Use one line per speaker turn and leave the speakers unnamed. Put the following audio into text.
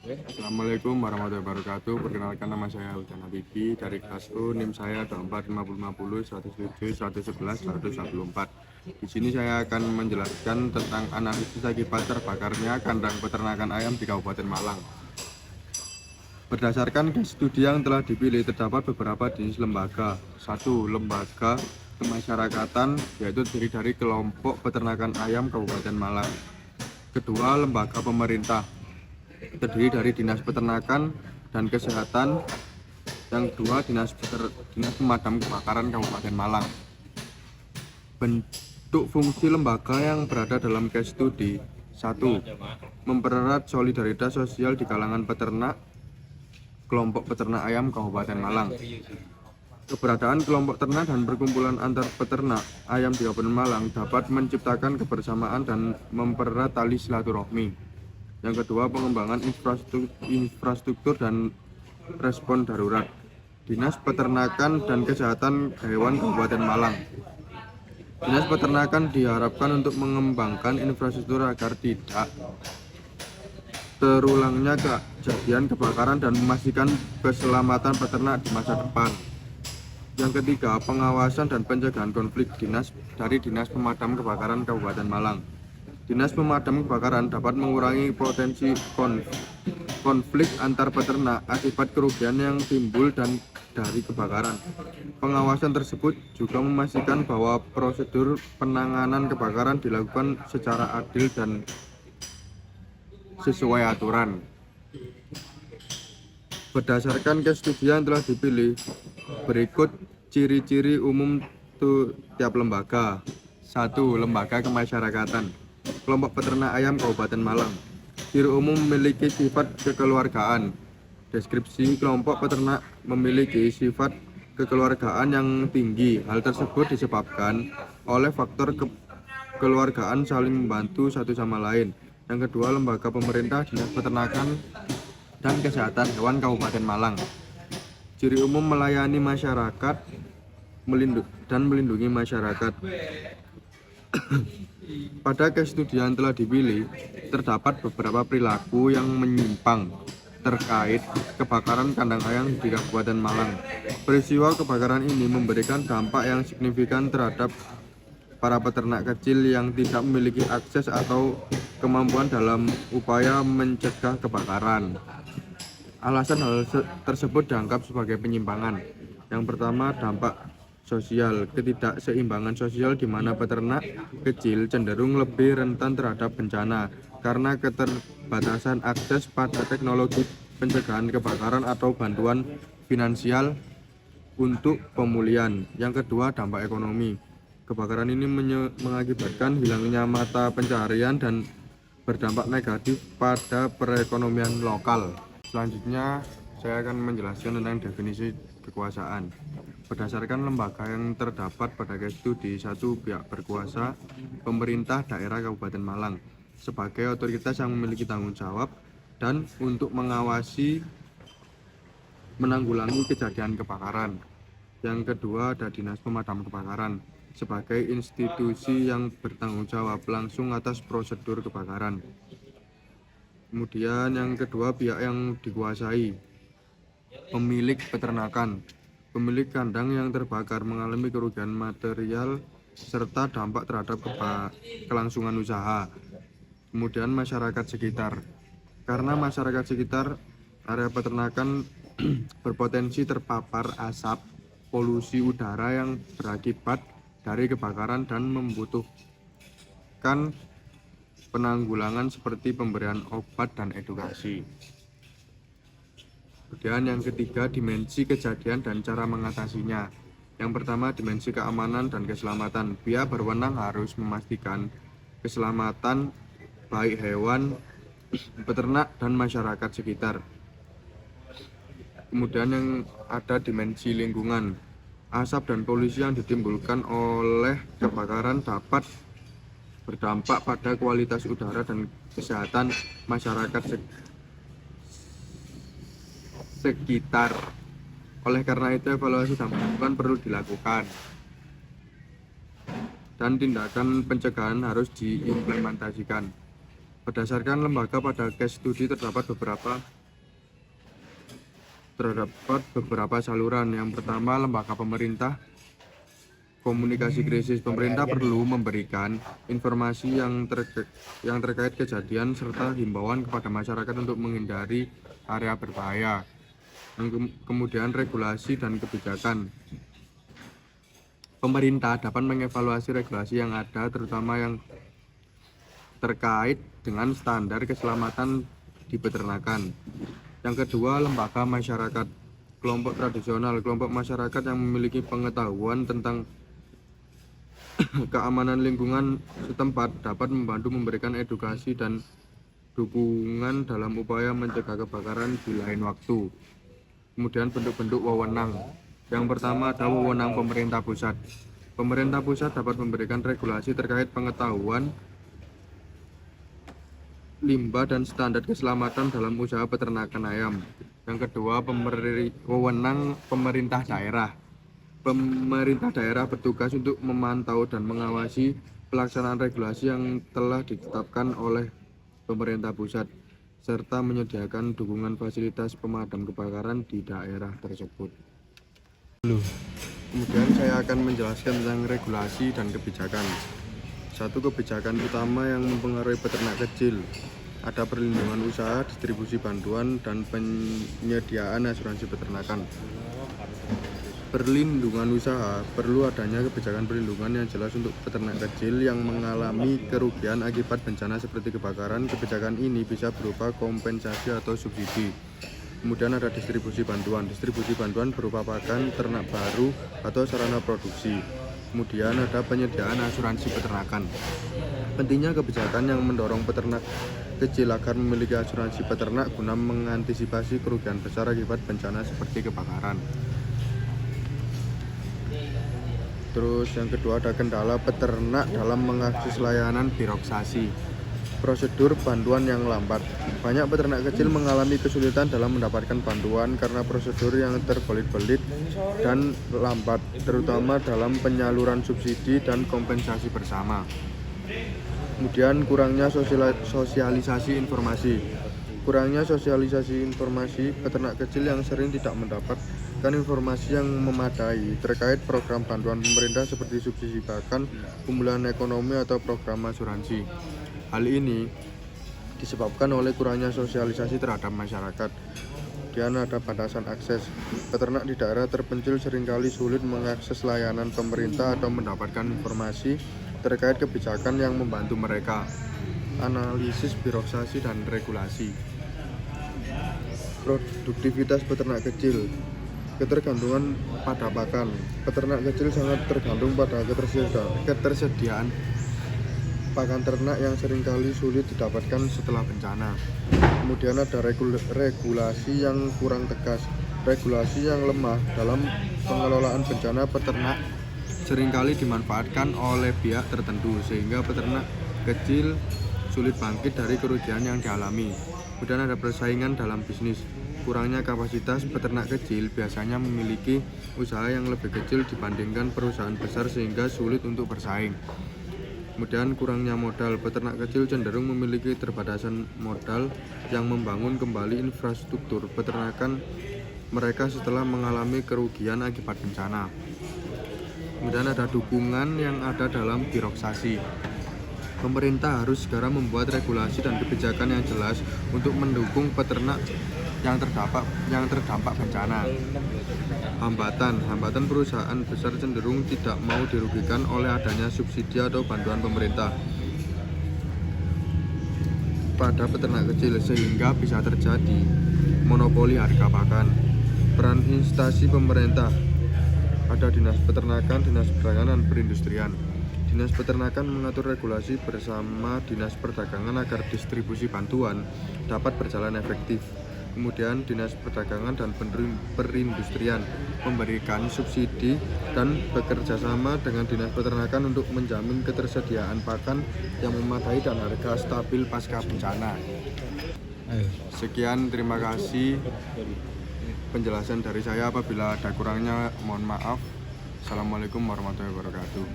Assalamualaikum warahmatullahi wabarakatuh. Perkenalkan, nama saya Udana Bibi dari kelas U, NIM saya 245050 107 111 114. Di sini saya akan menjelaskan tentang analisis akibat terbakarnya kandang peternakan ayam di Kabupaten Malang. Berdasarkan studi yang telah dipilih, terdapat beberapa jenis lembaga. Satu, lembaga kemasyarakatan, yaitu terdiri dari kelompok peternakan ayam Kabupaten Malang. Kedua, lembaga pemerintah, terdiri dari Dinas Peternakan dan Kesehatan. Yang kedua, Dinas Pemadam Kebakaran Kabupaten Malang. Bentuk fungsi lembaga yang berada dalam case studi: 1. Mempererat solidaritas sosial di kalangan peternak kelompok peternak ayam Kabupaten Malang. Keberadaan kelompok ternak dan perkumpulan antar peternak ayam di Kabupaten Malang dapat menciptakan kebersamaan dan mempererat tali silaturahmi. Yang kedua, pengembangan infrastruktur dan respon darurat. Dinas Peternakan dan Kesehatan Hewan Kabupaten Malang. Dinas Peternakan diharapkan untuk mengembangkan infrastruktur agar tidak terulangnya kejadian kebakaran dan memastikan keselamatan peternak di masa depan. Yang ketiga, pengawasan dan pencegahan konflik dari Dinas Pemadam Kebakaran Kabupaten Malang. Dinas Pemadam Kebakaran dapat mengurangi potensi konflik antar peternak akibat kerugian yang timbul dari kebakaran. Pengawasan tersebut juga memastikan bahwa prosedur penanganan kebakaran dilakukan secara adil dan sesuai aturan. Berdasarkan case studi yang telah dipilih, berikut ciri-ciri umum tiap lembaga. 1. Lembaga kemasyarakatan, kelompok peternak ayam Kabupaten Malang. Ciri umum memiliki sifat kekeluargaan. Deskripsi: kelompok peternak memiliki sifat kekeluargaan yang tinggi. Hal tersebut disebabkan oleh faktor kekeluargaan saling membantu satu sama lain. Yang kedua, lembaga pemerintah, Dinas Peternakan dan Kesehatan Hewan Kabupaten Malang. Ciri umum: melayani masyarakat dan melindungi masyarakat. Pada case studi yang telah dipilih, terdapat beberapa perilaku yang menyimpang terkait kebakaran kandang ayam di Kabupaten Malang. Peristiwa kebakaran ini memberikan dampak yang signifikan terhadap para peternak kecil yang tidak memiliki akses atau kemampuan dalam upaya mencegah kebakaran. Alasan hal tersebut dianggap sebagai penyimpangan. Yang pertama, dampak sosial. Ketidakseimbangan sosial di mana peternak kecil cenderung lebih rentan terhadap bencana karena keterbatasan akses pada teknologi pencegahan kebakaran atau bantuan finansial untuk pemulihan. Yang kedua, dampak ekonomi. Kebakaran ini mengakibatkan hilangnya mata pencaharian dan berdampak negatif pada perekonomian lokal. Selanjutnya, saya akan menjelaskan tentang definisi kekuasaan. Berdasarkan lembaga yang terdapat pada case studi: 1. Pihak berkuasa, pemerintah daerah Kabupaten Malang sebagai otoritas yang memiliki tanggung jawab dan untuk mengawasi menanggulangi kejadian kebakaran. Yang kedua, ada Dinas Pemadam Kebakaran sebagai institusi yang bertanggung jawab langsung atas prosedur kebakaran. Kemudian yang kedua, pihak yang dikuasai, pemilik peternakan. Pemilik kandang yang terbakar mengalami kerugian material serta dampak terhadap kelangsungan usaha. Kemudian masyarakat sekitar. Karena masyarakat sekitar area peternakan berpotensi terpapar asap polusi udara yang berakibat dari kebakaran dan membutuhkan penanggulangan seperti pemberian obat dan edukasi. Kemudian yang ketiga, dimensi kejadian dan cara mengatasinya. Yang pertama, dimensi keamanan dan keselamatan. Pihak berwenang harus memastikan keselamatan baik hewan, peternak, dan masyarakat sekitar. Kemudian yang ada dimensi lingkungan. Asap dan polusi yang ditimbulkan oleh kebakaran dapat berdampak pada kualitas udara dan kesehatan masyarakat sekitar. Oleh karena itu, evaluasi dan pencegahan perlu dilakukan dan tindakan pencegahan harus diimplementasikan. Berdasarkan lembaga pada case studi terdapat beberapa saluran. Yang pertama, lembaga pemerintah. Komunikasi krisis. Pemerintah perlu memberikan informasi yang terkait kejadian serta himbauan kepada masyarakat untuk menghindari area berbahaya. Kemudian regulasi dan kebijakan. Pemerintah dapat mengevaluasi regulasi yang ada, terutama yang terkait dengan standar keselamatan di peternakan. Yang kedua, lembaga masyarakat. Kelompok tradisional. Kelompok masyarakat yang memiliki pengetahuan tentang keamanan lingkungan setempat dapat membantu memberikan edukasi dan dukungan dalam upaya mencegah kebakaran di lain waktu. Kemudian bentuk-bentuk wewenang. Yang pertama ada wewenang pemerintah pusat. Pemerintah pusat dapat memberikan regulasi terkait pengetahuan limbah dan standar keselamatan dalam usaha peternakan ayam. Yang kedua, wewenang pemerintah daerah. Pemerintah daerah bertugas untuk memantau dan mengawasi pelaksanaan regulasi yang telah ditetapkan oleh pemerintah pusat, serta menyediakan dukungan fasilitas pemadam kebakaran di daerah tersebut. Kemudian saya akan menjelaskan tentang regulasi dan kebijakan. Satu, kebijakan utama yang mempengaruhi peternak kecil. Ada perlindungan usaha, distribusi bantuan, dan penyediaan asuransi peternakan. Perlindungan usaha. Perlu adanya kebijakan perlindungan yang jelas untuk peternak kecil yang mengalami kerugian akibat bencana seperti kebakaran. Kebijakan ini bisa berupa kompensasi atau subsidi. Kemudian ada distribusi bantuan. Distribusi bantuan berupa pakan, ternak baru, atau sarana produksi. Kemudian ada penyediaan asuransi peternakan. Pentingnya kebijakan yang mendorong peternak kecil agar memiliki asuransi peternak guna mengantisipasi kerugian besar akibat bencana seperti kebakaran. Terus yang kedua ada kendala peternak dalam mengakses layanan birokrasi. Prosedur bantuan yang lambat. Banyak peternak kecil mengalami kesulitan dalam mendapatkan bantuan karena prosedur yang terbelit-belit dan lambat, terutama dalam penyaluran subsidi dan kompensasi bersama. Kemudian kurangnya sosialisasi informasi. Kurangnya sosialisasi informasi, peternak kecil yang sering tidak mendapatkan informasi yang memadai terkait program bantuan pemerintah seperti subsidi pakan, pemulihan ekonomi, atau program asuransi. Hal ini disebabkan oleh kurangnya sosialisasi terhadap masyarakat. Kemudian ada batasan akses. Peternak di daerah terpencil seringkali sulit mengakses layanan pemerintah atau mendapatkan informasi terkait kebijakan yang membantu mereka. Analisis birokrasi dan regulasi. Produktivitas peternak kecil. Ketergantungan pada pakan. Peternak kecil sangat tergantung pada ketersediaan pakan ternak yang seringkali sulit didapatkan setelah bencana. Kemudian ada regulasi yang kurang tegas. Regulasi yang lemah dalam pengelolaan bencana peternak seringkali dimanfaatkan oleh pihak tertentu sehingga peternak kecil sulit bangkit dari kerugian yang dialami. Kemudian ada persaingan dalam bisnis. Kurangnya kapasitas peternak kecil biasanya memiliki usaha yang lebih kecil dibandingkan perusahaan besar sehingga sulit untuk bersaing. Kemudian kurangnya modal. Peternak kecil cenderung memiliki keterbatasan modal yang membangun kembali infrastruktur peternakan mereka setelah mengalami kerugian akibat bencana. Kemudian ada dukungan yang ada dalam birokrasi. Pemerintah harus segera membuat regulasi dan kebijakan yang jelas untuk mendukung peternak yang terdampak bencana. Hambatan perusahaan besar cenderung tidak mau dirugikan oleh adanya subsidi atau bantuan pemerintah pada peternak kecil sehingga bisa terjadi monopoli harga pakan. Peran instansi pemerintah. Ada Dinas Peternakan, Dinas Perdagangan, dan Perindustrian. Dinas Peternakan mengatur regulasi bersama Dinas Perdagangan agar distribusi bantuan dapat berjalan efektif. Kemudian Dinas Perdagangan dan Perindustrian memberikan subsidi dan bekerja sama dengan Dinas Peternakan untuk menjamin ketersediaan pakan yang memadai dan harga stabil pasca bencana. Sekian, terima kasih penjelasan dari saya. Apabila ada kurangnya mohon maaf. Assalamualaikum warahmatullahi wabarakatuh.